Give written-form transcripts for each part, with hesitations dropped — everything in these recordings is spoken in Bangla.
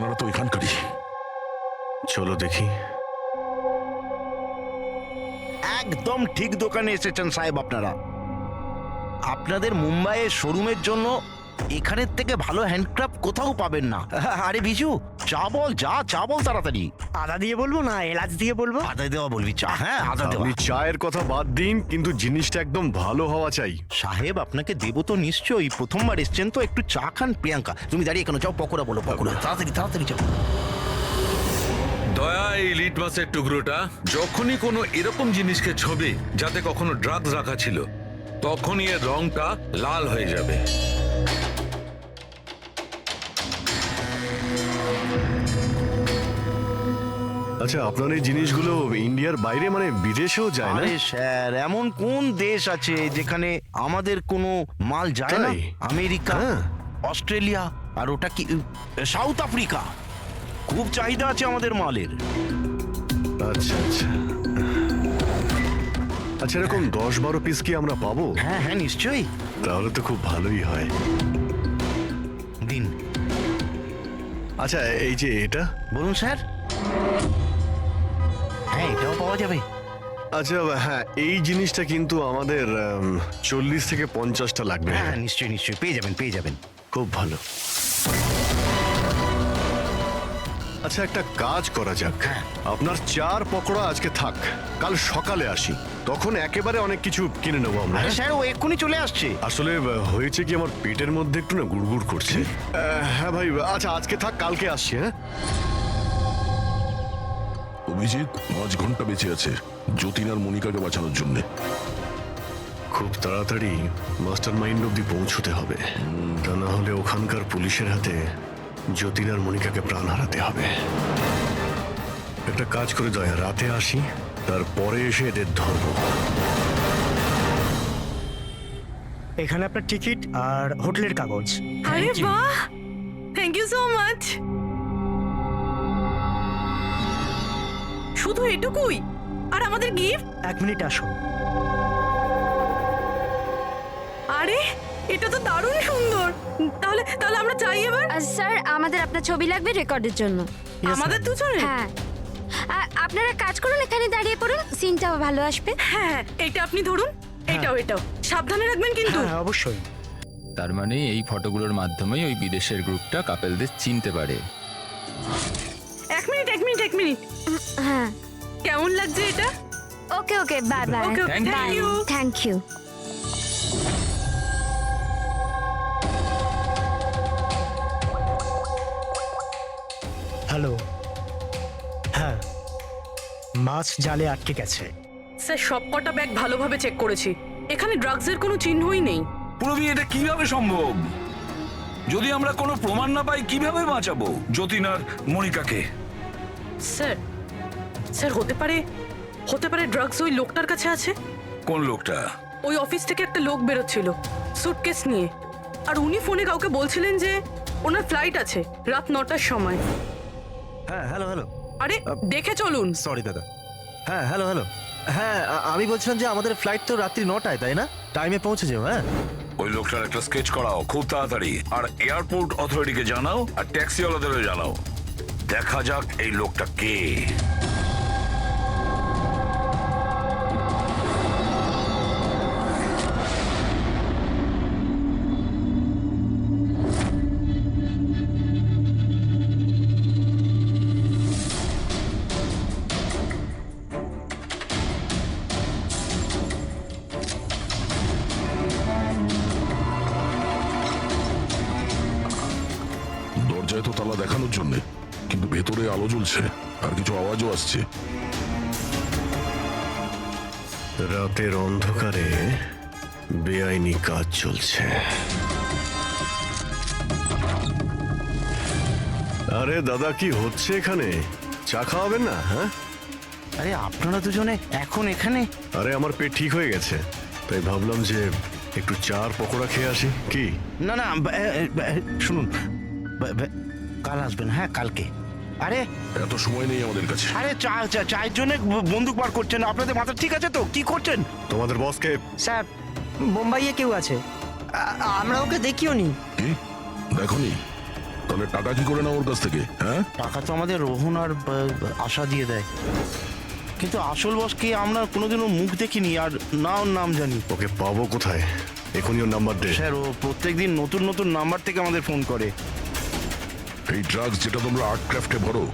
ঠিকানাটা তো এখানকারই। চলো দেখি। একদম ঠিক দোকানে এসেছেন সাহেব আপনারা। আপনাদের মুম্বাইয়ের শোরুমের জন্য এখানের থেকে ভালো হ্যান্ডক্রাফট কোথাও পাবেন না। আরে বিজু, চা বল, চা বল তাড়াতাড়ি। আদা দিয়ে বলবো না এলাচ দিয়ে বলবো? আদা দেওয়া বলবি চা? হ্যাঁ, আদা দেওয়া। আপনি চায়ের কথা বাদ দিন, কিন্তু জিনিসটা একদম ভালো হওয়া চাই। সাহেব আপনাকে দেবো তো নিশ্চয়ই, প্রথমবার এসছেন তো, একটু চা খান। প্রিয়াঙ্কা তুমি দাঁড়িয়ে কেন? যাও পকোড়া বলো, পকোড়া তাড়াতাড়ি যাও। দয়া, এই লিট মাছের টুকরোটা যখনই কোনো এরকম জিনিসকে ছবি যাতে কখনো ড্রাগস রাখা ছিল, তখনই এর রংটা লাল হয়ে যাবে। আচ্ছা, আপনার এই জিনিসগুলো ইন্ডিয়ার বাইরে মানে বিদেশেও যায় না? আরে স্যার, এমন কোন দেশ আছে যেখানে আমাদের কোনো মাল যায় না? তাই? আমেরিকা, হ্যাঁ। অস্ট্রেলিয়া, আর ওটা কি সাউথ আফ্রিকা। খুব চাহিদা আছে আমাদের মালের। আচ্ছা আচ্ছা আচ্ছা, এরকম 10-12 পিস কি আমরা পাবো? হ্যাঁ হ্যাঁ, নিশ্চয়ই তাহলে তো খুব ভালোই হয়। দিন। আচ্ছা, এই যে এটা। বলুন স্যার। হ্যাঁ, এটাও পাওয়া যাবে। আচ্ছা হ্যাঁ, এই জিনিসটা কিন্তু আমাদের 40 থেকে 50টা লাগবে। হ্যাঁ হ্যাঁ, নিশ্চয়ই পেয়ে যাবেন। খুব ভালো। আচ্ছা, একটা কাজ করা যাক। হ্যাঁ। আপনার 4 পকোড়া আজকে থাক, কাল সকালে আসি, তখন একেবারে অনেক কিছু কিনে নেবো আমরা। আরে স্যার, ও এক্ষুনি চলে আসছে। আসলে হয়েছে কি, আমার পেটের মধ্যে একটু না গুড়গুড় করছে। হ্যাঁ ভাই, আচ্ছা আজকে থাক, কালকে আসছি। হ্যাঁ, অভিজিৎ 5 ঘন্টা বেঁচে আছে যতীন আর মনিকাকে বাঁচানোর জন্য। খুব তাড়াতাড়ি মাস্টার মাইন্ড অব্দি পৌঁছতে হবে, তা না হলে ওখানকার পুলিশের হাতে যতীন আর মনিকাকে প্রাণ হারাতে হবে। একটা কাজ করে দয়া, রাতে আসি, তারপরে এসে এদের ধরবো। এখানে আপনার টিকিট আর হোটেলের কাগজ। আরে বাহ, থ্যাংক ইউ সো মাচ। শুধু এটুকুই? আর আমাদের গিফট? 1 মিনিট আসুন। আরে এটা তো দারুণ সুন্দর। তাহলে আমরা চাই এবার। স্যার, আমাদের আপনার ছবি লাগবে রেকর্ডের জন্য। আমাদের দুজনে? হ্যাঁ, আপনারা কাজ করুন, এখানে দাঁড়িয়ে পড়ুন, সিনটাও ভালো আসবে। হ্যাঁ, এটা আপনি ধরুন, এটাও সাবধানে রাখবেন কিন্তু। হ্যাঁ অবশ্যই। তার মানে এই ফটোগুলোর মাধ্যমেই ওই বিদেশের গ্রুপটা কাপেলদের চিনতে পারে। এক মিনিট। হ্যাঁ, কেমন লাগছে এটা? Okay bye bye. Okay, Thank you. Thank you. Hello. হ্যাঁ, মাছ জালে আটকে গেছে। স্যার, সবকটা ব্যাগ ভালোভাবে চেক করেছি, এখানে ড্রাগসের কোনো চিহ্নই নেই। পুরবি, এটা কিভাবে সম্ভব? যদি আমরা কোনো প্রমাণ না পাই, কিভাবে বাঁচাবো যতীন আর মনিকাকে? স্যার হতে পারে ড্রাগস ওই লোকটার কাছে আছে। কোন লোকটা? ওই অফিস থেকে একটা লোক বেরোচ্ছিল সুটকেস নিয়ে, আর উনি ফোনে কাউকে বলছিলেন যে ওনার ফ্লাইট আছে রাত 9টার সময়। হ্যাঁ, হ্যালো। আরে দেখে চলুন। সরি দাদা। হ্যাঁ, হ্যালো। হ্যাঁ, আমি বলছিলাম যে আমাদের ফ্লাইট তো রাত্রি 9টায়, তাই না? টাইমে পৌঁছে যাও। হ্যাঁ, ওই লোকটার একটা স্কেচ করাও খুব তাড়াতাড়ি, আর এয়ারপোর্ট অথরিটিকে জানাও, আর ট্যাক্সিওয়ালাদেরও জানাও। দেখা যাক এই লোকটা কে। দরজায় তো তালা দেখানোর জন্য, কিন্তু ভেতরে আলো জ্বলছে আর কিছু আওয়াজও আসছে। রাতের অন্ধকারে বেআইনি কাজ চলছে। আরে দাদা, কি হচ্ছে এখানে? চা খাওয়াবেন না? হ্যাঁ, আরে আপনারা দুজনে এখন এখানে? আরে আমার পেট ঠিক হয়ে গেছে, তাই ভাবলাম যে একটু চার পকোড়া খেয়ে আসি। কি? না, শুনুন, কাল আসবেন। হ্যাঁ, কালকে। আরে এত সময় নেই আমাদের কাছে। আরে চায়ের জন্য বন্দুক বার করছেন? আপনাদের মাথা ঠিক আছে তো? কি করছেন? তোমাদের বসকে? স্যার, বোম্বাইয়ে কেউ আছে, আমরা ওকে দেখিও নি। কি দেখনি? তাহলে টাকা কি করে নাও ওর কাছ থেকে? হ্যাঁ, টাকা তো আমাদের রোহন আর আশা দিয়ে দেয়, কিন্তু আসল বসকে আমরা কোনোদিনও মুখ দেখিনি আর না ওর নাম জানি। ওকে পাবো কোথায়? এখনই ওর নাম্বার দে। স্যার, ও প্রত্যেকদিন নতুন নতুন নাম্বার থেকে আমাদের ফোন করে। এই ড্রাগস যেটা তোমরা আর্ট ক্রাফটে ভরো,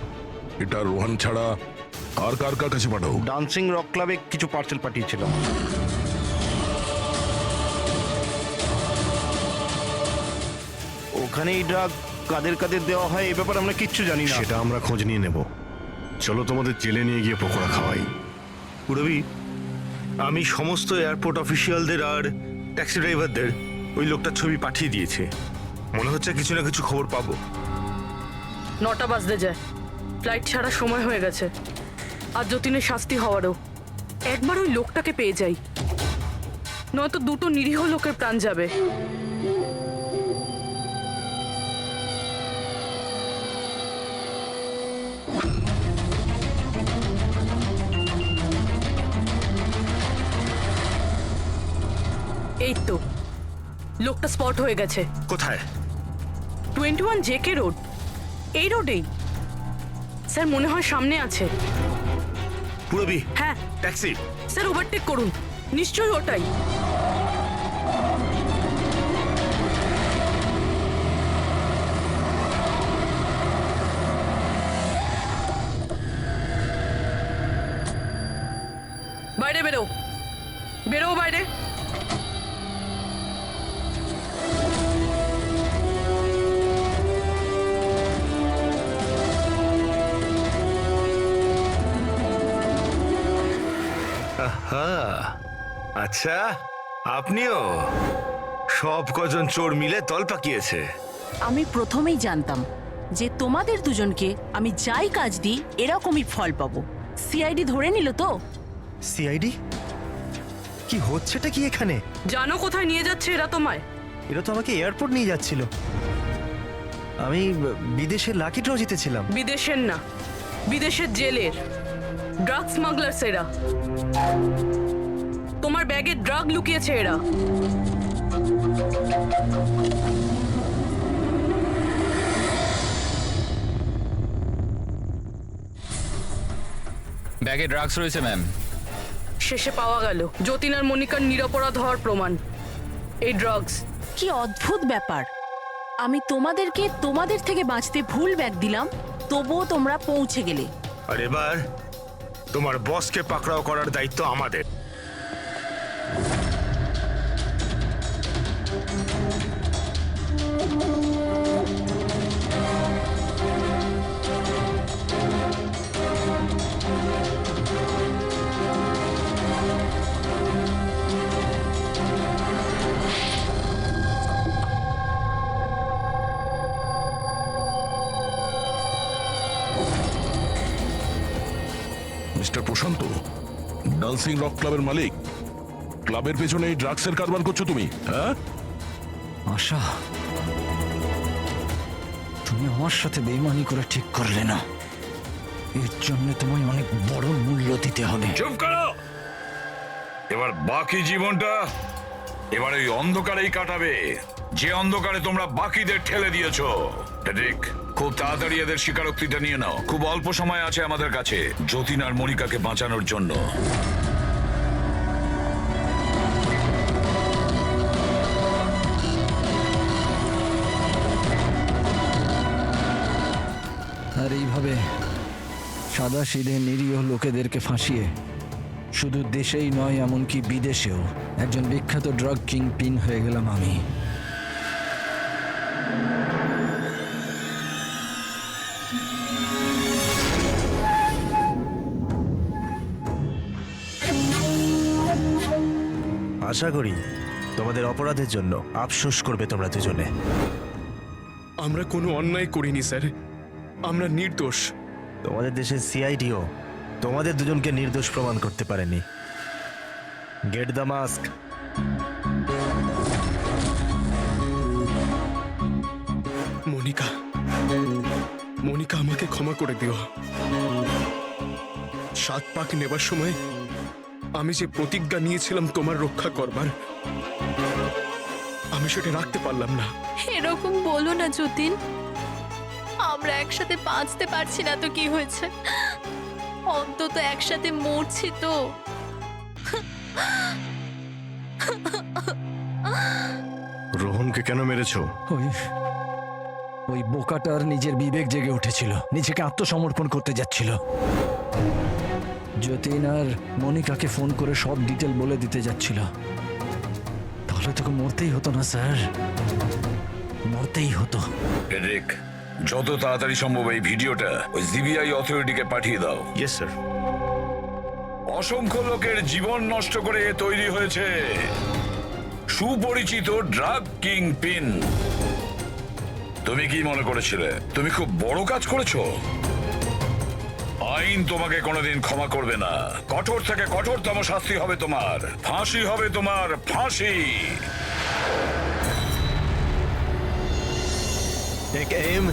এটা রোহান ছাড়া আর কার কার কাছে পাঠাও? ডান্সিং রক ক্লাবে কিছু পার্সেল পাঠিয়েছিলাম। ওখানে এই ড্রাগ কাদের কাদের দেওয়া হয় এ ব্যাপারে আমরা কিচ্ছু জানি না। সেটা আমরা খোঁজ নিয়ে নেব। চলো তোমাদের জেলে নিয়ে গিয়ে পকোড়া খাওয়াই। পুরবি, আমি সমস্ত এয়ারপোর্ট অফিসিয়ালদের আর ট্যাক্সি ড্রাইভারদের ওই লোকটার ছবি পাঠিয়ে দিয়েছে। মনে হচ্ছে কিছু না কিছু খবর পাবো। 9টা বাজতে যায়, ফ্লাইট ছাড়ার সময় হয়ে গেছে। আর যতীনের শাস্তি হওয়ারও। একবার ওই লোকটাকে পেয়ে যাই, নয়তো দুটো নিরীহ লোকের প্রাণ যাবে। এই তো লোকটা স্পট হয়ে গেছে। কোথায়? 21 জেকে রোড, এই রোডেই। স্যার মনে হয় সামনে আছে। পুরবি, হ্যাঁ ট্যাক্সি। স্যার ওভারটেক করুন, নিশ্চয়ই ওটাই। বাইরে বেরো, বেরো বাইরে। হ্যাঁ, আচ্ছা, আপনিও? সব কজন চোর মিলে তল পাকিয়েছে। আমি প্রথমেই জানতাম যে তোমাদের দুজনকে আমি যাই কাজ দিই এরকমই ফল পাবো। সিআইডি ধরে নিল তো? সিআইডি? কি হচ্ছেটা কি এখানে? জানো কোথায় নিয়ে যাচ্ছে এরা তোমায়? এরা তো আমাকে এয়ারপোর্ট নিয়ে যাচ্ছিল। আমি বিদেশে লাকি ড্র জিতেছিলাম। বিদেশের না, বিদেশের জেলের ড্রাগ স্মাগলার্স এরা। তোমার ব্যাগে ড্রাগ লুকিয়েছে এরা। ব্যাগে ড্রাগস রয়েছে ম্যাম। শেষে পাওয়া গেল যতীন আর মনিকার নিরপরাধ হওয়ার প্রমাণ। এই ড্রাগস। কি অদ্ভুত ব্যাপার! আমি তোমাদেরকে তোমাদের থেকে বাঁচতে ভুল ব্যাগ দিলাম, তবুও তোমরা পৌঁছে গেলে। আর এবার তোমার বসকে পাকড়াও করার দায়িত্ব আমাদের। মিস্টার প্রশান্ত, ডান্সিং রক ক্লাবের মালিক, ক্লাবের পেছনে এই ড্রাগসের কারবার করছো তুমি? হ্যাঁ, আশা, তুমি আমার সাথে বেইমানি করে ঠিক করলে না। এর জন্য তোমায় অনেক বড় মূল্য দিতে হবে। চুপ করো। এবার বাকি জীবনটা এবার ওই অন্ধকারেই কাটাবে, যে অন্ধকারে তোমরা বাকিদের ঠেলে দিয়েছো। ঠিক, খুব তাড়াতাড়ি এদের স্বীকারোক্তিটা নিয়ে নাও। খুব অল্প সময় আছে আমাদের কাছে যতীন আর মনিকাকে বাঁচানোর জন্য। আর এইভাবে সাদা সিধে নিরীহ লোকেদেরকে ফাঁসিয়ে শুধু দেশেই নয়, এমনকি বিদেশেও একজন বিখ্যাত ড্রাগ কিং পিন হয়ে গেলাম আমি। আশা করি তোমাদের অপরাধের জন্য আফসোস করবে তোমরা দুজনে। আমরা কোনো অন্যায় করিনি স্যার, আমরা নির্দোষ। তোমাদের দেশের সিআইডিও তোমাদের দুজনকে নির্দোষ প্রমাণ করতে পারেনি। Get the mask. Monica, Monica, আমাকে ক্ষমা করে দিও। 7 পাক নেবার সময় আমি যে প্রতিজ্ঞা নিয়েছিলাম তোমার রক্ষা করবার, আমি সেটা রাখতে পারলাম না। এরকম বলো না যতীন, আমরা একসাথে বাঁচতে পারছি না তো কি হয়েছে, অন্তত একসাথে মরছি তো। রোহনকে কেন মেরেছো? ওই ওই বোকাটার নিজের বিবেক জেগে উঠেছিল, নিজেকে আত্মসমর্পণ করতে যাচ্ছিল। যতীন আর মনিকাকে ফোন করে সব ডিটেল বলে দিতে যাচ্ছিল। তাহলে তোকে মরতেই হতো না স্যার, মরতেই হতো। ফেডরিক, যত তাড়াতাড়ি সম্ভব এই ভিডিওটা ওই সিবিআই অথরিটিকে পাঠিয়ে দাও। Yes sir. অসংখ্য লোকের জীবন নষ্ট করে তৈরি হয়েছে সুপরিচিত ড্রাগ কিং পিন। তুমি কি মনে করেছিলে তুমি খুব বড় কাজ করেছো? আইন তোমাকে কোনোদিন ক্ষমা করবে না। কঠোর থেকে কঠোরতম শাস্তি হবে তোমার, ফাঁসি হবে তোমার, ফাঁসি। Take aim.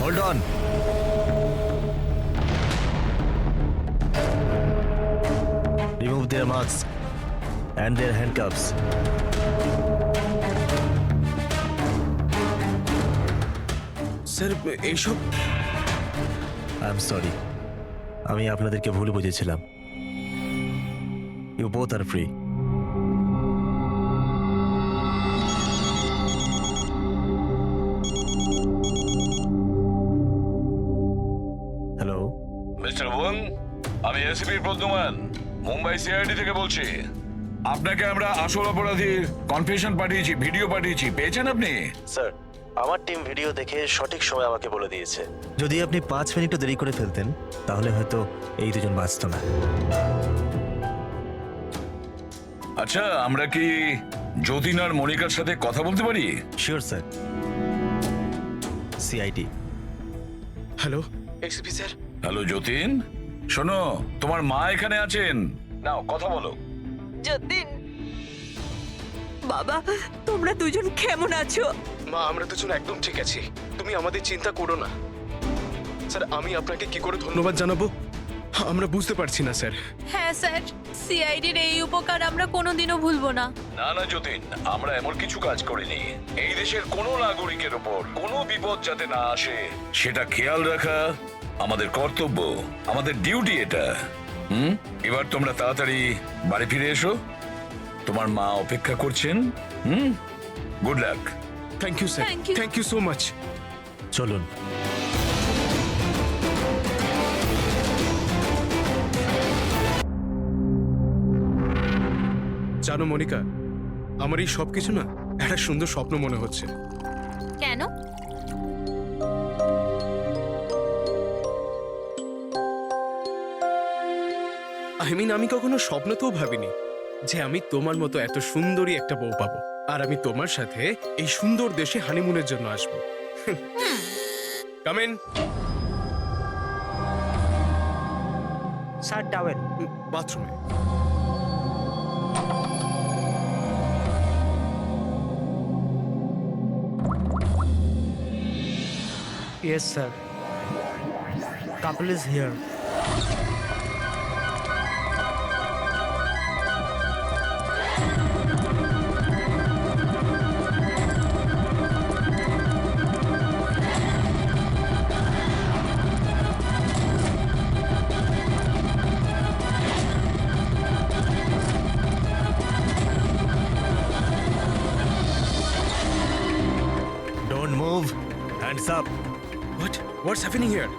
Hold on. Remove their masks and their handcuffs. Sir এইসব আই এম সরি, আমি আপনাদেরকে ভুল বুঝেছিলাম। You both are free. Hello, mister Wang, আমি এসিপি প্রদ্যুমান, মুম্বাই সিআইডি থেকে বলছি। আপনাকে আমরা আসল অপরাধীর কনফেশন পাঠিয়েছি, ভিডিও পাঠিয়েছি, পেয়েছেন আপনি? স্যার আমার টিম ভিডিও দেখে সঠিক সময় আমাকে বলে দিয়েছে। যদি আপনি 5 মিনিটও দেরি করে ফেলতেন তাহলে হয়তো এই দুজন বাঁচত না। আচ্ছা, আমরা কি যতীন আর মনিকার সাথে কথা বলতে পারি? Sure sir. CID. Hello SP sir. Hello Jatin, শোনো, তোমার মা এখানে আছেন, নাও কথা বলো। যতীন, বাবা, তোমরা দুজন কেমন আছো? মা, আমরা দুজন একদম ঠিক আছি, তুমি আমাদের চিন্তা করো না। স্যার, আমি আপনাকে কি করে ধন্যবাদ জানাবো আমরা বুঝতে পারছি না স্যার। হ্যাঁ স্যার, সিআইডির এই উপকার আমরা কোনোদিনও ভুলবো না। না না যতীন, আমরা এমন কিছু কাজ করিনি। এই দেশের কোনো নাগরিকের উপর কোনো বিপদ যাতে না আসে সেটা খেয়াল রাখা আমাদের কর্তব্য, আমাদের ডিউটি এটা। এবার তোমরা তাড়াতাড়ি বাড়ি ফিরে এসো, তোমার মা অপেক্ষা করছেন। Good luck. Thank you sir, Thank you. Thank you so much. চলুন। জানো মনিকা, আমার এই সব কিছু না একটা সুন্দর স্বপ্ন মনে হচ্ছে। কেন? আমি কখনো স্বপ্নতেও ভাবিনি যে আমি তোমার মতো এত সুন্দরী একটা বউ পাবো, আর আমি তোমার সাথে এই সুন্দর দেশে হানিমুনের জন্য আসবো। Come in. Sir towel. বাথরুমে। Yes, sir. Couple is here. Don't move. Hands up. What's happening here?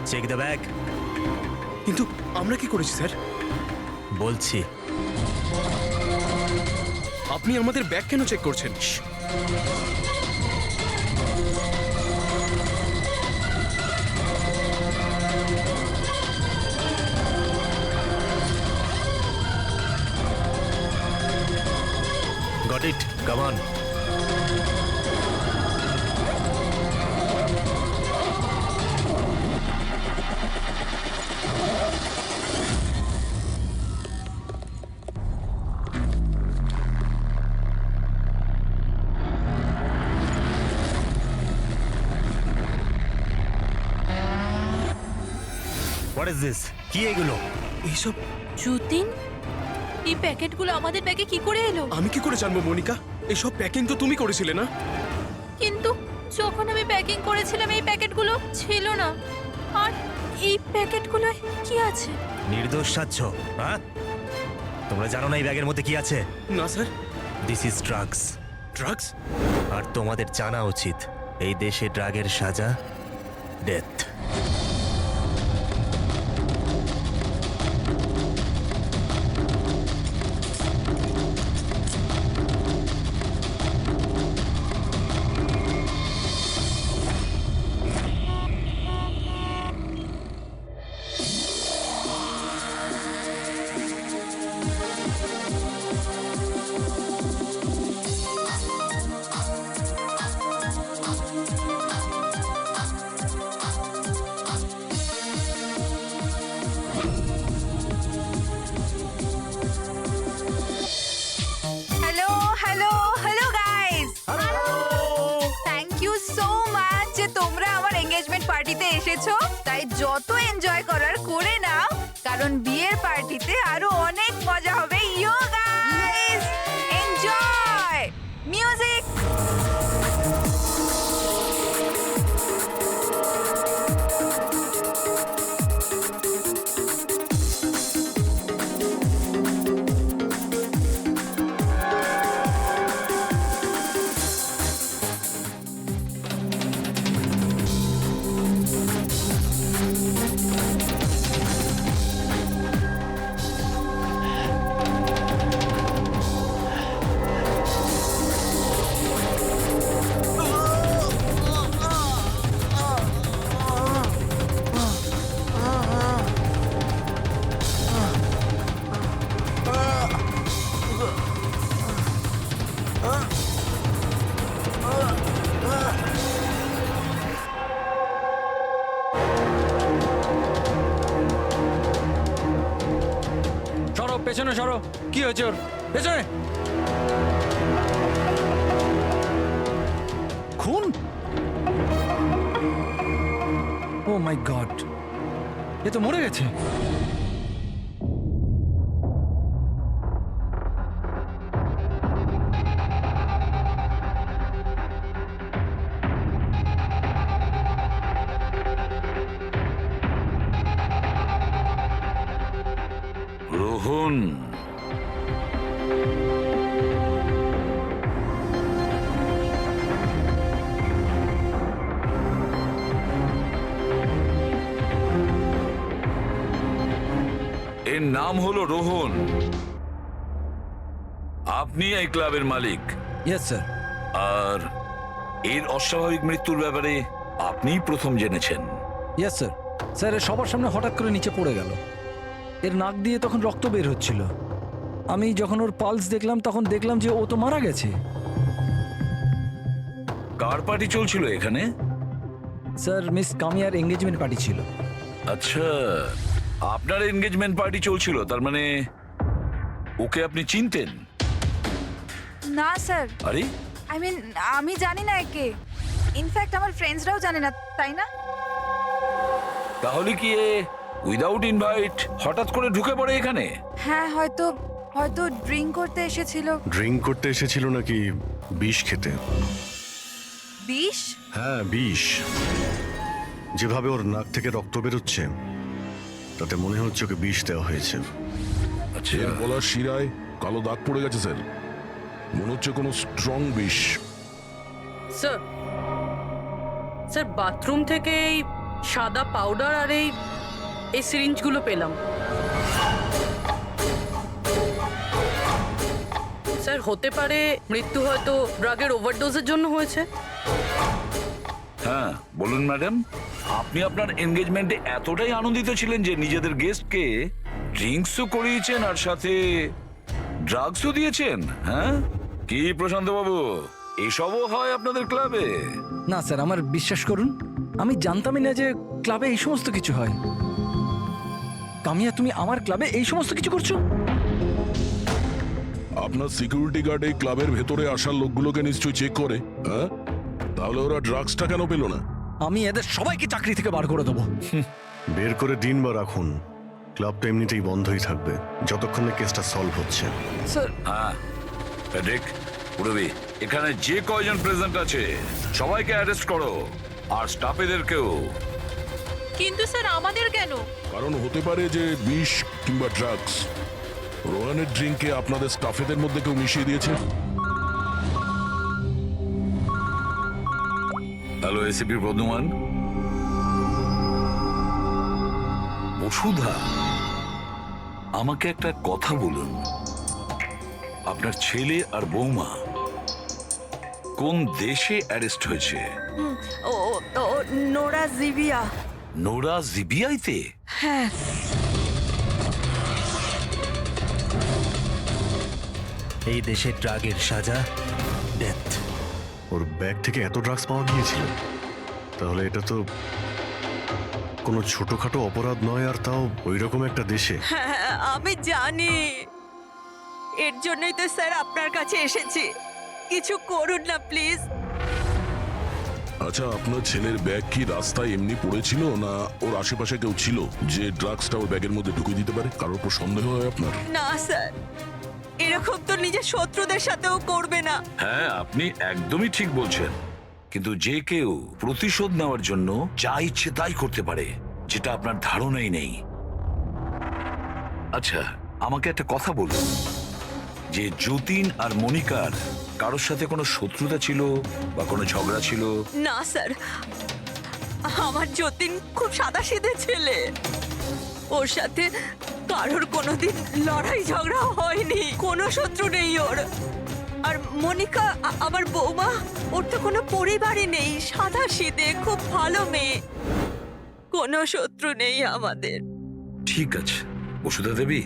Check the bag. কিন্তু আমরা কি করেছি স্যার? বলছি। আপনি আমাদের ব্যাগ কেন চেক করছেন? Got it. Come on. What is this? কি এগুলো? এইসব যতীন, এই প্যাকেটগুলো আমাদের ব্যাগে কি করে এলো? আমি কি করে জানবো মনিকা? এইসব প্যাকিং তো তুমি করেছিলে না? কিন্তু যখন আমি প্যাকিং করেছিলাম এই প্যাকেটগুলো ছিল না। আর এই প্যাকেটগুলোয় কি আছে? নির্দোষ সাচ্ছ, হ্যাঁ? তোমরা জানো না এই ব্যাগের মধ্যে কি আছে? না sir. This is drugs. Drugs? আর তোমাদের জানা উচিত এই দেশে ড্রাগের সাজা death. Hello hello hello guys, thank you so much যে তোমরা আমার এঙ্গেজমেন্ট পার্টিতে এসেছো। তাই যত এনজয় করার করে নাও, কারণ বিয়ের পার্টিতে আরো অনেক মজা হবে। You guys enjoy music. সরো পেছনে সরো। কি হয়েছে ওর? পেছনে। খুন? ও মাই গড, এ তো মরে গেছে। রোহন, এর নাম হলো রোহন। আপনি এই ক্লাবের মালিক। Yes sir. আর এর অস্বাভাবিক মৃত্যুর ব্যাপারে আপনিই প্রথম জেনেছেন। Yes sir. স্যার এ সবার সামনে হঠাৎ করে নিচে পড়ে গেল। এর নাক দিয়ে তখন রক্ত বের হচ্ছিল। আমি যখন ওর পালস দেখলাম তখন দেখলাম যে ও তো মারা গেছে। কার পার্টি চলছিল এখানে? স্যার মিস কামিয়ার এঙ্গেজমেন্ট পার্টি ছিল। আচ্ছা, আপনার এনগেজমেন্ট পার্টি চলছিল, তার মানে ওকে আপনি চিনতেন? না স্যার, আরে আই মিন আমি জানি না একে। ইনফ্যাক্ট আমার ফ্রেন্ডসরাও জানে না, তাই না? তাহলে কি এ উইদাউট ইনভাইট হঠাৎ করে ঢুকে পড়ে এখানে? হ্যাঁ, হয়তো হয়তো ড্রিঙ্ক করতে এসেছিল। ড্রিঙ্ক করতে এসেছিল নাকি বিষ খেতে? বিষ? হ্যাঁ, বিষ। যেভাবে ওর নাক থেকে রক্ত বেরোচ্ছে তাতে মনে হচ্ছে ওকে বিষ দেওয়া হয়েছে। আচ্ছা, এর গলার শিরায় কালো দাগ পড়ে গেছে স্যার। মনে হচ্ছে কোনো স্ট্রং বিষ। স্যার, স্যার বাথরুম থেকে এই সাদা পাউডার আর এই সিরিঞ্জগুলো পেলাম। স্যার হতে পারে মৃত্যু হয়তো ড্রাগের ওভারডোজের জন্য হয়েছে। হ্যাঁ বলুন ম্যাডাম, আপনি আপনার এনগেজমেন্টে এতটাই আনন্দিত ছিলেন যে নিজেদের গেস্টকে ড্রিঙ্কসও করিয়েছেন আর সাথে ড্রাগসও দিয়েছেন? হ্যাঁ কি প্রশান্ত বাবু, এসবও হয় আপনাদের ক্লাবে? না স্যার, আমার বিশ্বাস করুন, আমি জানতামই না যে ক্লাবে এই সমস্ত কিছু হয়। কামিয়া, তুমি আমার ক্লাবে এই সমস্ত কিছু করছো? আপনার সিকিউরিটি গার্ড এই ক্লাবের ভেতরে আসার লোকগুলোকে নিশ্চয়ই চেক করে। হ্যাঁ, তাহলে ওরা ড্রাগসটা কেন পেল না? আমি এদের সবাইকে চাকরি থেকে বার করে দেবো। বের করে দিন বা রাখুন, ক্লাবটা এমনিতেই বন্ধই থাকবে যতক্ষণ না কেসটা সলভ হচ্ছে। হ্যাঁ প্যাট্রিক, পুরবি, এখানে যে কয়জন প্রেজেন্ট আছে সবাইকে অ্যারেস্ট করো, আর স্টাফেদেরকেও। কিন্তু স্যার আমাদের কেন? কারণ হতে পারে যে বিষ কিংবা ড্রাগস রোহানের ড্রিঙ্কে আপনাদের স্টাফেদের মধ্যে কেউ মিশিয়ে দিয়েছে। Hello ACP Bardhaman. বসুধা, আমাকে একটা কথা বলুন, আপনার ছেলে আর বৌমা কোন দেশে অ্যারেস্ট হয়েছে? ও নোরা জিবিয়া। নোরা জিবিআইতে? হ্যাঁ। এই দেশে ড্রাগের সাজা ডেথ। ওর ব্যাগ থেকে এত ড্রাগস পাওয়া গিয়েছিল, তাহলে এটা তো কোনো ছোটখাটো অপরাধ নয়, আর তাও ওই রকম একটা দেশে। হ্যাঁ আমি জানি, এর জন্যই তো স্যার আপনার কাছে এসেছি। কিছু করুন না প্লিজ। আচ্ছা, আপনার ছেলের ব্যাগ কি রাস্তায় এমনি পড়েছিল, না ওর আশেপাশে কেউ ছিল যে ড্রাগসটা ওর ব্যাগের মধ্যে ঢুকিয়ে দিতে পারে? কারোর উপর সন্দেহ হয় আপনার? না স্যার, এরকম তো নিজের শত্রুদের সাথেও করবে না। হ্যাঁ, আপনি একদমই ঠিক বলছেন, কিন্তু যে কেউ প্রতিশোধ নেওয়ার জন্য যা ইচ্ছে তাই করতে পারে, যেটা আপনার ধারণাই নেই। আচ্ছা, আমাকে একটা কথা বলুন, যে যতীন আর মনিকার কারোর সাথে কোনো শত্রুতা ছিল বা কোনো ঝগড়া ছিল? না স্যার, আমার যতীন খুব সাদাসিধে ছেলে, ওর সাথে কারোর কোনোদিন লড়াই ঝগড়া হয়নি, কোনো শত্রু নেই ওর। আর মনিকা আমার বৌমা, ওর তো কোনো পরিবারই নেই, সাদাসিধে খুব ভালো মেয়ে, কোনো শত্রু নেই আমাদের। ঠিক আছে বসুধা দেবী,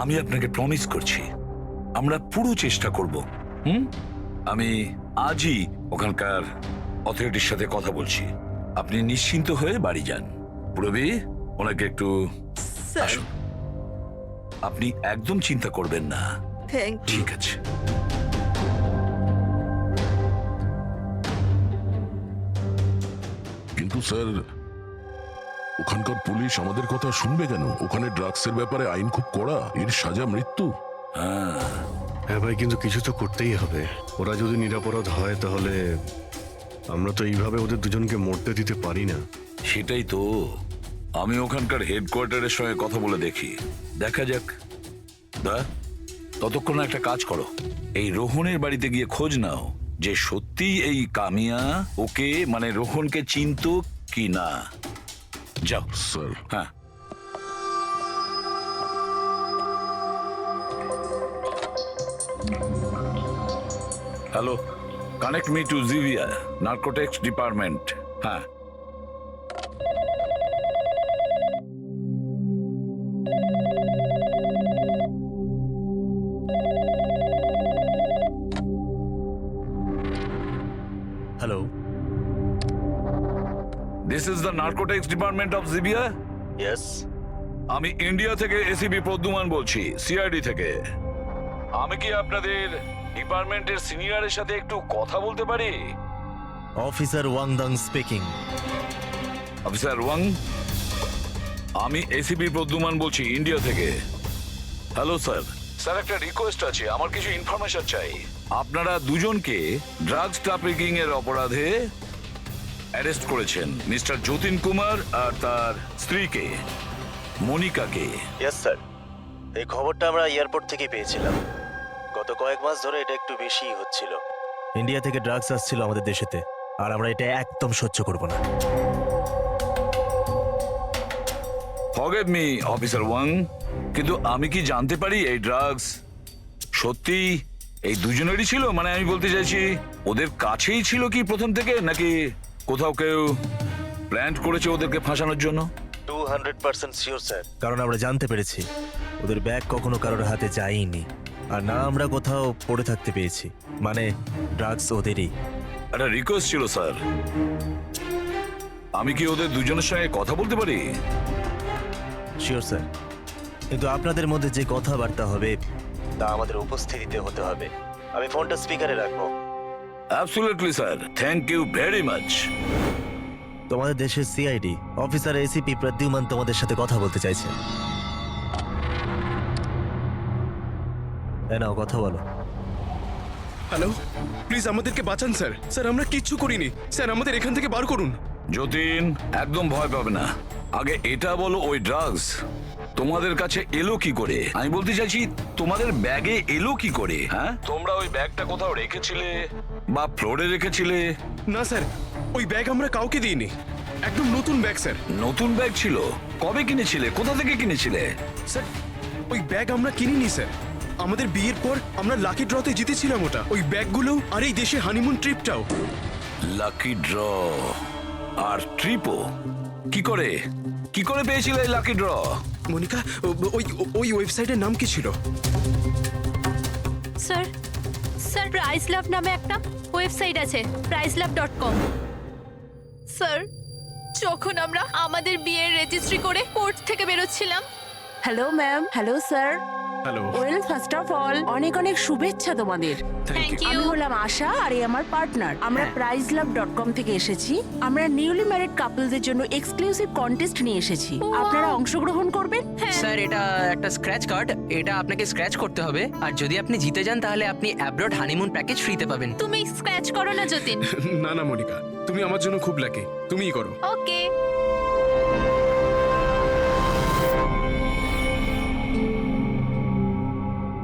আমি আপনাকে প্রমিস করছি আমরা পুরো চেষ্টা করব। আমি আজই ওখানকার অথরিটির সাথে কথা বলছি, আপনি নিশ্চিন্ত হয়ে বাড়ি যান। পুরবি, ওনাকে একটু আসুন। আপনি একদম চিন্তা করবেন না। Thank you. ঠিক আছে। কিন্তু স্যার, ওখানকার পুলিশ আমাদের কথা শুনবে কেন? ওখানে ড্রাগসের ব্যাপারে আইন খুব কড়া, এর সাজা মৃত্যু। হ্যাঁ ভাই, কিন্তু কিছু তো করতেই হবে। ওরা যদি নিরাপরাধ হয় তাহলে আমরা তো এইভাবে ওদের দুজনকে মরতে দিতে পারি না। সেটাই তো, আমি ওখানকার হেডকোয়ার্টারের সঙ্গে কথা বলে দেখি, দেখা যাক। দা, ততক্ষণ একটা কাজ করো, এই রোহনের বাড়িতে গিয়ে খোঁজ নাও যে সত্যি এই কামিয়া ওকে মানে রোহনকে চিনতো কি না। যাও স্যার। হ্যাঁ। Hello, connect me to Zivia narcotics department. হ্যাঁ। Hello, this is the narcotics department of Zivia. Yes. আমি ইন্ডিয়া থেকে এসিপি প্রদ্যুমান বলছি, সিআইডি থেকে। আমি কি আপনাদের ডিপার্টমেন্টের সিনিয়রের সাথে একটু কথা বলতে পারি? Officer Wangdang speaking. Officer Wang, আমি এসিপি প্রদ্যুমান বলছি ইন্ডিয়া থেকে। Hello sir. স্যার, একটা রিকোয়েস্ট আছে, আমার কিছু ইনফরমেশন চাই। আপনারা দুজনকে ড্রাগস ট্রাফিকিং এর অপরাধে অ্যারেস্ট করেছেন, মিস্টার যতীন কুমার আর তার স্ত্রীকে মনিকাকে। ইয়েস স্যার, এই খবরটা আমরা এয়ারপোর্ট থেকে পেয়েছিলাম। গত কয়েক মাস ধরে এটা একটু বেশিই হচ্ছিল। ইন্ডিয়া থেকে ড্রাগস আসছিল আমাদের দেশেতে, আর আমরা এটা একদম সহ্য করব না। ফরগেট মি অফিসার ওয়াং, কিন্তু আমি কি জানতে পারি এই ড্রাগস সত্যি এই দুজনেরই ছিল? মানে আমি বলতে চাইছি, ওদের কাছেই ছিল কি প্রথম থেকে, নাকি কোথাও কেউ প্ল্যান করেছে ওদেরকে ফাঁসানোর জন্য? 200% শিওর স্যার, কারণ আমরা জানতে পেরেছি ওদের ব্যাগ কখনো কারোর হাতে যায়নি, আর না আমরা কোথাও পড়ে থাকতে পেয়েছি, মানে ড্রাগস ওদেরই। একটা রিকোয়েস্ট ছিল স্যার, আমি কি ওদের দুজনের সঙ্গে কথা বলতে পারি? শিওর স্যার, কিন্তু আপনাদের মধ্যে যে কথাবার্তা হবে তা আমাদের উপস্থিতিতে হতে হবে। আমি ফোনটা স্পিকারে রাখবো। Absolutely sir, thank you very much. তোমাদের দেশের সিআইডি অফিসার এসিপি প্রদ্যুমান তোমাদের সাথে কথা বলতে চাইছে। নাও কথা বলো। হ্যালো, প্লিজ আমাদেরকে বাঁচান স্যার। স্যার আমরা কিচ্ছু করিনি স্যার, আমাদের এখান থেকে বার করুন। যতীন, একদম ভয় পাবে না। আগে এটা বলো, ওই ড্রাগস তোমাদের কাছে এলো কি করে? আমি বলতে চাইছি তোমাদের ব্যাগে এলো কি করে? হ্যাঁ, তোমরা ওই ব্যাগটা কোথাও রেখেছিলে বা ফ্লোরে রেখেছিলে? না স্যার, ওই ব্যাগ আমরা কাউকে দিইনি, একদম নতুন ব্যাগ স্যার। নতুন ব্যাগ ছিল? কবে কিনেছিলে? কোথা থেকে কিনেছিলে? স্যার ওই ব্যাগ আমরা কিনিনি স্যার, আমাদের বিয়ের পর আমরা লাকি ড্রতে জিতেছিলাম ওটা, ওই ব্যাগগুলো আর এই দেশে হানিমুন ট্রিপটাও। লাকি ড্র আর ট্রিপও? কি করে পেয়েছিলে এই লাকি ড্র? মনিকা, ওই ওই ওয়েবসাইটের নাম কি ছিল? স্যার স্যার প্রাইস লাভ নামে একটা ওয়েবসাইট আছে, pricelove.com। স্যার যখন আমরা আমাদের বিয়ের রেজিস্ট্রি করে কোর্ট থেকে বেরোচ্ছিলাম। Hello ma'am. Hello sir. Hello. Well first of all অনেক অনেক শুভেচ্ছা তোমাদের। Thank you. আমি হলাম আশা আর এই আমার পার্টনার। আমরা pricelove.com থেকে এসেছি। আমরা নিউলি ম্যারিড কাপলদের জন্য এক্সক্লুসিভ কন্টেস্ট নিয়ে এসেছি। আপনারা অংশগ্রহণ করবেন? স্যার এটা একটা স্ক্র্যাচ কার্ড, এটা আপনাকে স্ক্র্যাচ করতে হবে, আর যদি আপনি জিতে যান তাহলে আপনি অ্যাব্রড হানিমুন প্যাকেজ ফ্রিতে পাবেন। তুমি স্ক্র্যাচ করো না যতীন। না না মনিকা, তুমি আমার জন্য খুব লাকি, তুমিই করো। ওকে।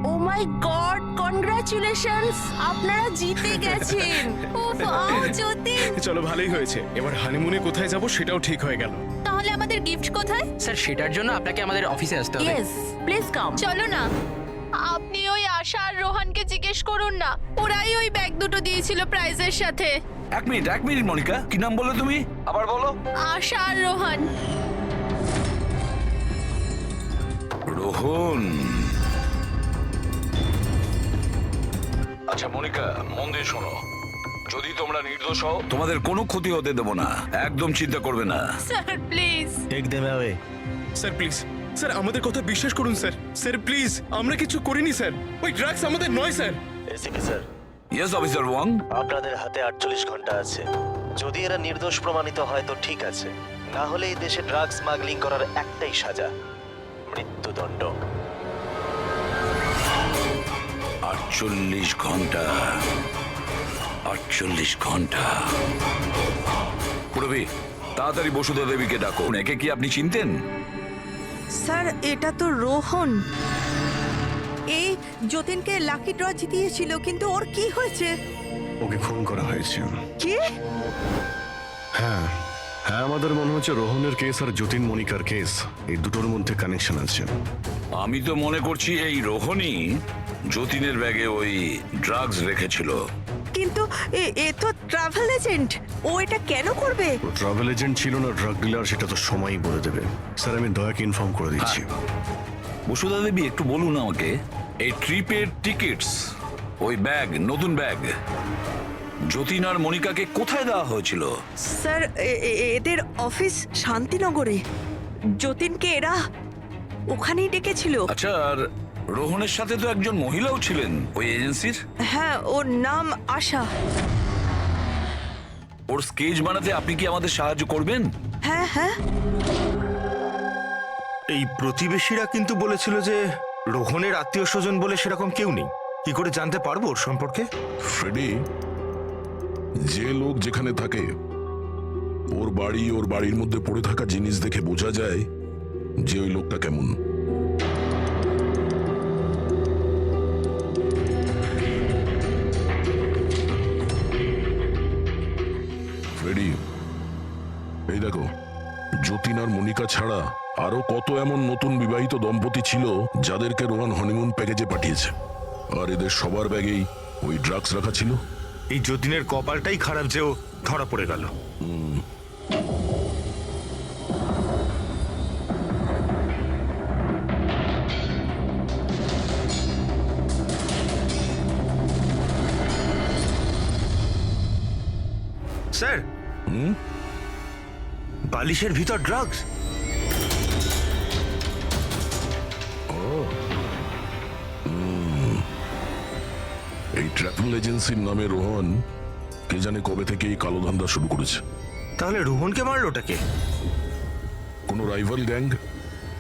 ও মাই গড, কনগ্রাচুলেশনস, আপনারা জিতে গেছেন। ওয়াও যতীন। চলো ভালোই হয়েছে, এবার হানিমুনে কোথায় যাব সেটাও ঠিক হয়ে গেল। তাহলে আমাদের গিফট কোথায়? স্যার সেটার জন্য আপনাকে আমাদের অফিসে আসতে হবে। Yes, please come. চলো না, আপনি ওই আশা আর রোহানকে জিজ্ঞেস করুন না, ওরাই ওই ব্যাগ দুটো দিয়েছিল প্রাইজের সাথে। এক মিনিট মনিকা, কি নাম বললে তুমি? আবার বলো। আশা আর রোহান। রোহন। আচ্ছা মনিকা, মন দিয়ে শোনো, যদি তোমরা নির্দোষ হও তোমাদের কোনো ক্ষতি হতে দেবো না, একদম চিন্তা করবে না। Sir please. Take them away. Sir please, sir আমাদের কথা বিশ্বাস করুন স্যার। স্যার প্লিজ, আমরা কিছু করিনি স্যার, ওই ড্রাগস আমাদের নয় sir. ACP sir. Yes officer Wang. আপনাদের হাতে 48 ঘন্টা আছে। যদি এরা নির্দোষ প্রমাণিত হয় তো ঠিক আছে, না হলে এই দেশে ড্রাগ স্মাগলিং করার একটাই সাজা, মৃত্যুদণ্ড। 48 ঘন্টা। 48 ঘন্টা। পুরবি, তাড়াতাড়ি বসুধা দেবীকে ডাকো। একে কি আপনি চিনতেন? স্যার এটা তো রোহন, এই যতীনকে লাকি ড্র জিতিয়েছিল, কিন্তু ওর কি হয়েছে? ওকে খুন করা হয়েছে। কি? হ্যাঁ হ্যাঁ, আমাদের মনে হচ্ছে রোহনের কেস আর যতীন মনিকার কেস, এই দুটোর মধ্যে কানেকশন আছে। আমি তো মনে করছি এই রোহনই যতীনের ব্যাগে ওই ড্রাগস রেখেছিল। কিন্তু এ তো ট্রাভেল এজেন্ট, ও এটা কেন করবে? ও ট্রাভেল এজেন্ট ছিল না ড্রাগ ডিলার, সেটা তো সময়ই বলে দেবে। স্যার আমি দয়াকে ইনফর্ম করে দিচ্ছি। বসুধা দেবী একটু বলুন আমাকে, এই ট্রিপের টিকিটস, ওই ব্যাগ, নতুন ব্যাগ, যতীন আর মনিকাকে কোথায় দেওয়া হয়েছিল? স্যার এদের অফিস শান্তিনগরে, যতীনকে এরা ওখানেই ডেকেছিল। আচ্ছা, আর রোহনের সাথে তো একজন মহিলাও ছিলেন ওই এজেন্সির। হ্যাঁ, ওর নাম আশা। ওর স্কেচ বানাতে আপনি কি আমাদের সাহায্য করবেন? হ্যাঁ হ্যাঁ। এই প্রতিবেশীরা কিন্তু বলেছিল যে রোহনের আত্মীয় স্বজন বলে সেরকম কেউ নেই। কি করে জানতে পারবো ওর সম্পর্কে? ফ্রেডি, যে লোক যেখানে থাকে ওর বাড়ির মধ্যে পড়ে থাকা জিনিস দেখে বোঝা যায় যে ওই লোকটা কেমন। ফ্রেডি, এই দেখো, যতীন আর মনিকা ছাড়া আরো কত এমন নতুন বিবাহিত দম্পতি ছিল যাদেরকে রোহান হনিমুন প্যাকেজে পাঠিয়েছে, আর এদের সবার ব্যাগেই ওই ড্রাগস রাখা ছিল। এই যতীনের কপালটাই খারাপ যে ও ধরা পড়ে গেল। স্যার, বালিশের ভিতর ড্রাগস। এই ট্রাভেল এজেন্সির নামে রোহন কে জানে কবে থেকে এই কালো ধান্দা শুরু করেছে। তাহলে রোহনকে মারলো ওটাকে? কোনো রাইভাল গ্যাং,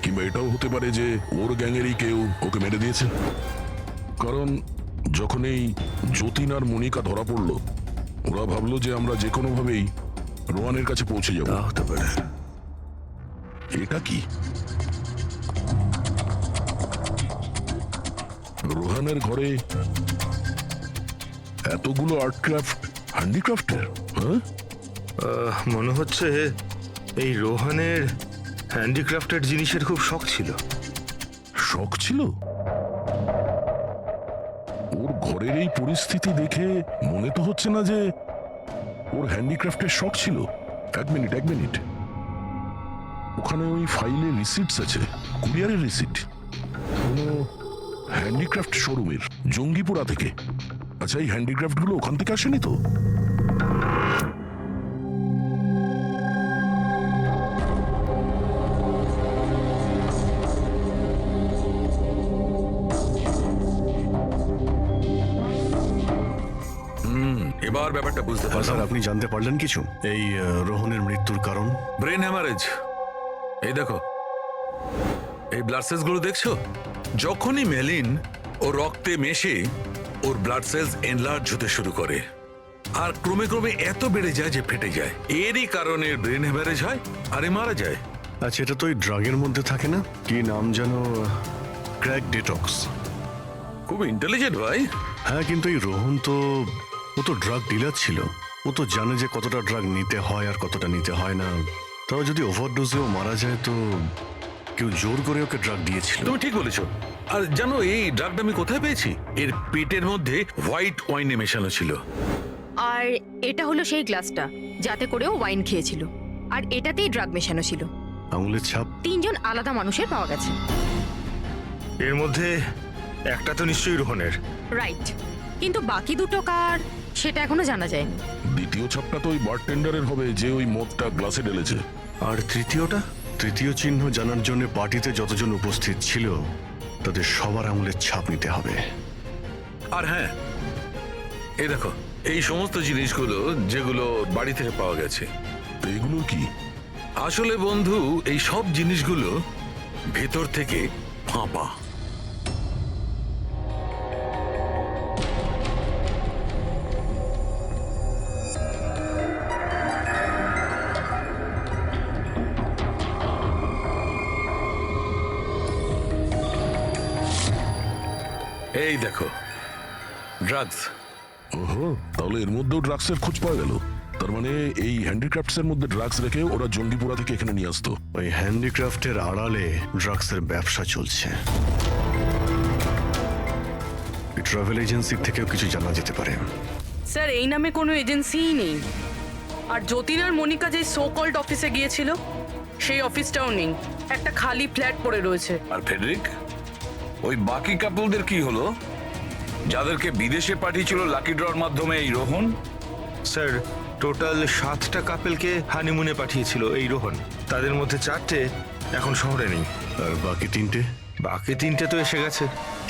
কিংবা এটাও হতে পারে যে ওর গ্যাংয়েরই কেউ ওকে মেরে দিয়েছে। কারণ যখন এই যতীন আর মনিকা ধরা পড়লো, ওরা ভাবলো যে আমরা যে কোনো ভাবেই রোহানের কাছে পৌঁছে যাবো। তা হতে পারে। এটা কি? রোহানের ঘরে এতগুলো আর্ট ক্রাফট, হ্যান্ডিক্রাফটের। হ্যাঁ, মনে হচ্ছে এই রোহনের হ্যান্ডিক্রাফটেড জিনিসের খুব শখ ছিল। শখ ছিল? ওর ঘরের এই পরিস্থিতি দেখে মনে তো হচ্ছে না যে ওর হ্যান্ডিক্রাফটের শখ ছিল। এক মিনিট, ওখানে ওই ফাইলে রিসিটস আছে, কুরিয়ারের রিসিট, কোনো হ্যান্ডিক্রাফট শোরুমের, জঙ্গিপুরা থেকে। আচ্ছা, এই হ্যান্ডিক্রাফট গুলো ওখান থেকে আসেনি তো? এবার ব্যাপারটা বুঝতে হ্যাঁ পারলাম। স্যার, আপনি জানতে পারলেন কিছু এই রোহনের মৃত্যুর কারণ? Brain haemorrhage. এই দেখো, এই ব্লাড সেলস গুলো দেখছো? যখনই মেলিন ও রক্তে মেশে ওর ব্লাড সেলস এনলার্জ হতে শুরু করে, আর ক্রমে ক্রমে এত বেড়ে যায় যে ফেটে যায়। এরই কারণে ব্রেন হ্যামারেজ হয় আরে মারা যায়। আচ্ছা, এটা তো ওই ড্রাগের মধ্যে থাকে না? কি নাম যেন? Crack detox. খুব ইন্টেলিজেন্ট ভাই। হ্যাঁ, কিন্তু এই রোহন তো, ও তো ড্রাগ ডিলার ছিল। ও তো জানে যে কতটা ড্রাগ নিতে হয় আর কতটা নিতে হয় না। তাও যদি ওভারডোজেও মারা যায় তো কেউ জোর করে ওকে ড্রাগ দিয়েছিল। তুমি ঠিক বলেছো। আর জানো এই ড্রাগটা আমি কোথায় পেয়েছি? এর পেটের মধ্যে হোয়াইট ওয়াইনে মেশানো ছিল। আর এটা হলো সেই গ্লাসটা যাতে করে ও ওয়াইন খেয়েছিল, আর এটাতেই ড্রাগ মেশানো ছিল। আঙুলের ছাপ 3জন আলাদা মানুষের পাওয়া গেছে। এর মধ্যে একটা তো নিশ্চয়ই রোহনের। রাইট, কিন্তু বাকি দুটো কার সেটা এখনো জানা যায়নি। দ্বিতীয় ছাপটা তো ওই বারটেন্ডারের হবে যে ওই মদটা গ্লাসে ঢেলেছে। আর তৃতীয়টা? তৃতীয় চিহ্ন জানার জন্য পার্টিতে যতজন উপস্থিত ছিল তাদের সবার আঙুলের ছাপ নিতে হবে। আর হ্যাঁ, এই দেখো এই সমস্ত জিনিসগুলো যেগুলো বাড়ি থেকে পাওয়া গেছে। তো এগুলো কি? আসলে বন্ধু, এই সব জিনিসগুলো ভেতর থেকে ফাঁপা। এই দেখো, ড্রাগস। ওহো, তাহলে এর মধ্যেও ড্রাগসের খোঁজ পাওয়া গেল। তার মানে এই হ্যান্ডিক্রাফটস এর মধ্যে ড্রাগস রেখে ওরা জঙ্গিপুরা থেকে এখানে নিয়ে আসতো। ওই হ্যান্ডিক্রাফটের আড়ালে ড্রাগসের ব্যবসা চলছে। ট্রাভেল এজেন্সির থেকেও কিছু জানা যেতে পারে। স্যার, এই নামে কোনো এজেন্সিই নেই। আর যতীন আর মনিকা যে সো কল্ড অফিসে গিয়েছিল সেই অফিসটাও নেই, একটা খালি ফ্ল্যাট পড়ে রয়েছে। আর ফেডরিক, ওই বাকি কাপলদের কি হলো যাদেরকে বিদেশে পাঠিয়েছিল লাকি ড্রর মাধ্যমে এই রোহন? স্যার, টোটাল 7টা কাপেলকে হানিমুনে পাঠিয়েছিল এই রোহন। তাদের মধ্যে 4টে এখন শহরে নেই। আর বাকি 3টে? বাকি 3টে তো এসে গেছে।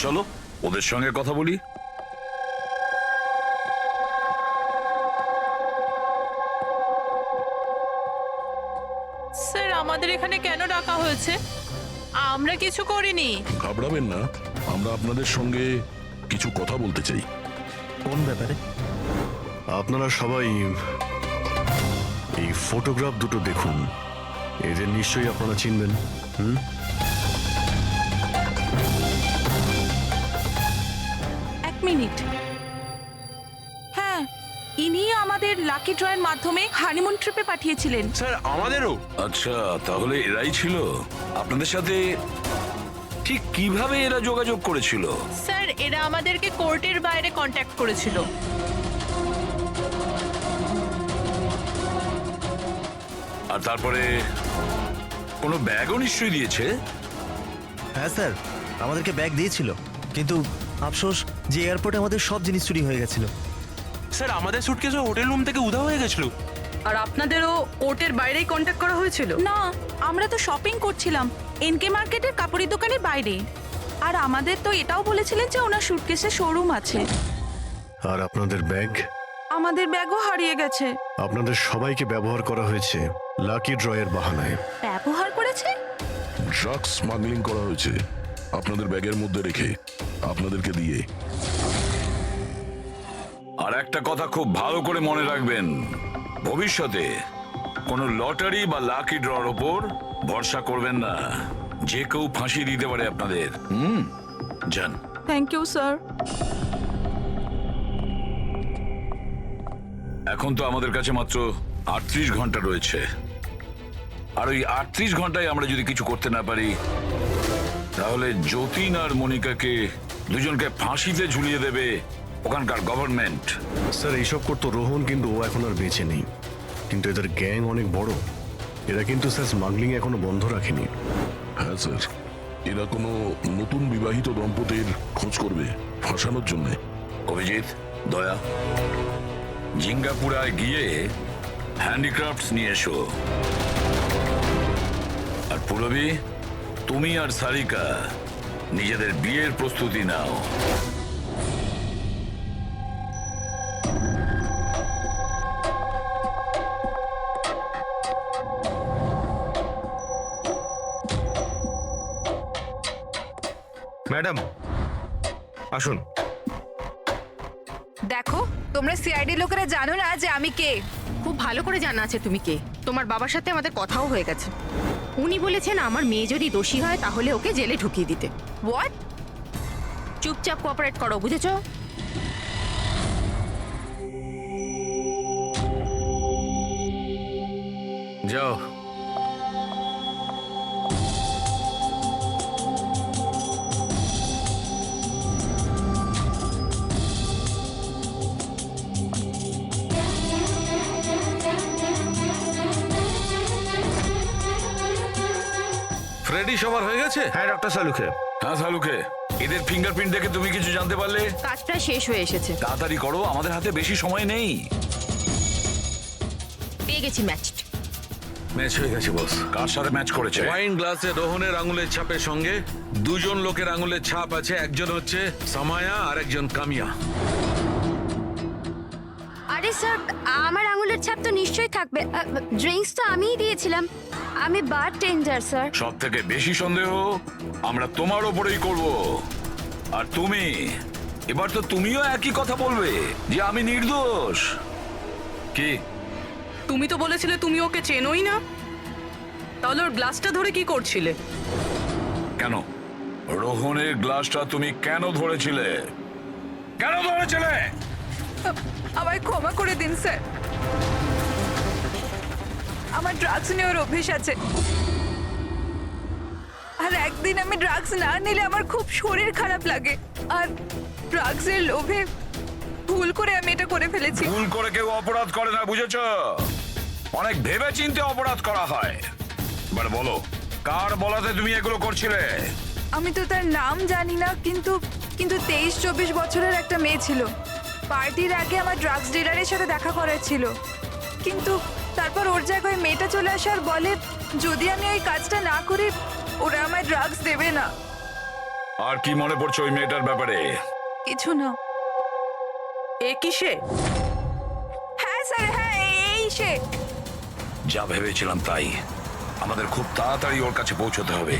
চলো ওদের সঙ্গে কথা বলি। স্যার, আমাদের এখানে কেন ডাকা হয়েছে? আমরা কিছু করিনি। ঘাবড়াবেন না, আমরা আপনাদের সঙ্গে কিছু কথা বলতে চাই। কোন ব্যাপারে? আপনারা সবাই এই ফটোগ্রাফ দুটো দেখুন। এদের নিশ্চয়ই আপনারা চিনবেন। এক মিনিট। হ্যাঁ, ইনি আমাদের লাকি ড্রয়ের মাধ্যমে হানিমুন ট্রিপে পাঠিয়েছিলেন। স্যার, আমাদেরও। আচ্ছা, তাহলে এরাই ছিল আপনাদের সাথে। ঠিক কিভাবে এরা যোগাযোগ করেছিল? স্যার, এরা আমাদেরকে কোর্টের বাইরে কন্ট্যাক্ট করেছিল। আর তারপরে কোনো ব্যাগও নিশ্চয়ই দিয়েছে। হ্যাঁ স্যার, আমাদেরকে ব্যাগ দিয়েছিল, কিন্তু আফসোস যে এয়ারপোর্টে আমাদের সব জিনিস চুরি হয়ে গেছিল। স্যার, আমাদের সুটকেসও হোটেল রুম থেকে উধাও হয়ে গেছিল। আর আপনাদেরও কোর্টের বাইরেই কন্ট্যাক্ট করা হয়েছিল? না, আমরা তো শপিং করছিলাম এনকে মার্কেটের কাপড়ের দোকানের বাইরে। আর আমাদের তো এটাও বলেছিলেন যে ওনার সুটকেসের শোরুম আছে। আর আপনাদের ব্যাগ? আমাদের ব্যাগও হারিয়ে গেছে। আপনাদের সবাইকে ব্যবহার করা হয়েছে লাকি ড্রয়ের বাহানায়। ব্যবহার করেছে? ড্রাগস স্মাগলিং করা হয়েছে আপনাদের ব্যাগের মধ্যে রেখে, আপনাদেরকে দিয়ে। আর একটা কথা খুব ভালো করে মনে রাখবেন, ভবিষ্যতে কোনো লটারি বা লাকি ড্রর ওপর ভরসা করবেন না। যে কেউ ফাঁসি দিতে পারে আপনাদের। যান। Thank you sir. এখন তো আমাদের কাছে মাত্র 38 ঘন্টা রয়েছে, আর ওই 38 ঘন্টায় আমরা যদি কিছু করতে না পারি, তাহলে যতীন আর মনিকাকে দুজনকে ফাঁসিতে ঝুলিয়ে দেবে ওখানকার গভর্নমেন্ট। স্যার এইসব করতো রোহন, কিন্তু ও এখন আর বেঁচে নেই। কিন্তু এদের গ্যাং অনেক বড়। এরা কিন্তু স্যার স্মাগলিং এখনো বন্ধ রাখেনি। হ্যাঁ স্যার, এরা কোনো নতুন বিবাহিত দম্পতির খোঁজ করবে ফাঁসানোর জন্য। অভিজিৎ, দয়া, জিঙ্গাপুরায় গিয়ে হ্যান্ডিক্রাফটস নিয়ে এসো। আর পুরবী, তুমি আর সারিকা নিজেদের বিয়ের প্রস্তুতি নাও। ম্যাডাম আসুন। দেখো, তোমরা সিআইডি লোকেরা জানো না যে আমি কে? খুব ভালো করে জানা আছে তুমি কে। তোমার বাবার সাথে আমাদের কথাও হয়ে গেছে। উনি বলেছেন আমার মেয়ে যদি দোষী হয় তাহলে ওকে জেলে ঢুকিয়ে দিতে। হোয়াট? চুপচাপ কোঅপারেট করো, বুঝেছো? যাও। ফ্রেডি সবার হয়ে গেছে? হ্যাঁ ডক্টর সালুখে। হ্যাঁ সালুকে, এদের ফিঙ্গারপ্রিন্ট দেখে তুমি কিছু জানতে পারলে? কাজটা শেষ হয়ে এসেছে। তাড়াতাড়ি করো, আমাদের হাতে বেশি সময় নেই। পেয়ে গেছি ম্যাচ। ম্যাচ হয়ে গেছে বস। কার সাথে ম্যাচ করেছে? ওয়াইন গ্লাসে রোহনের আঙুলের ছাপের সঙ্গে দুজন লোকের আঙুলের ছাপ আছে। একজন হচ্ছে সামায়া আর একজন কামিয়া। আরে স্যার, আমার আঙুলের ছাপ তো নিশ্চয়ই থাকবে। ড্রিঙ্কস তো আমিই দিয়েছিলাম। আমি বারটেন্ডার স্যার। সব থেকে বেশি সন্দেহ আমরা তোমার ওপরেই করব। আর তুমি, এবার তো তুমিও একই কথা বলবে যে আমি নির্দোষ। কি? তুমি তো বলেছিলে তুমি ওকে চেনোই না, তাহলে ওর গ্লাসটা ধরে কি করছিলে? কেন রোহনের গ্লাসটা তুমি কেন ধরেছিলে? কেন ধরেছিলে? আমায় ক্ষমা করে দিন স্যার। আমার ড্রাগস নেওয়ার অভ্যেস আছে, আর একদিন আমি ড্রাগস না নিলে আমার খুব শরীর খারাপ লাগে। আর ড্রাগসের লোভে ভুল করে আমি এটা করে ফেলেছি। ভুল করে কেউ অপরাধ করে না, বুঝেছো? অনেক ভেবে চিন্তে অপরাধ করা হয়। এবার বলো, কার বলাতে তুমি এগুলো করছিলে? আমি তো তার নাম জানি না, কিন্তু 23-24 বছরের একটা মেয়ে ছিল। পার্টির আগে আমার ড্রাগস ডিলারের সাথে দেখা করার ছিল, কিন্তু তারপর ওর জায়গায় মেয়েটা চলে আসে আর বলে যদি আমি ওই কাজটা না করি ওরা আমায় ড্রাগস দেবে না। আর কি মনে পড়ছে ওই মেয়েটার ব্যাপারে? কিছু না। এ কি সে? হ্যাঁ স্যার, হ্যাঁ এই সে। যা ভেবেছিলাম তাই। আমাদের খুব তাড়াতাড়ি ওর কাছে পৌঁছতে হবে।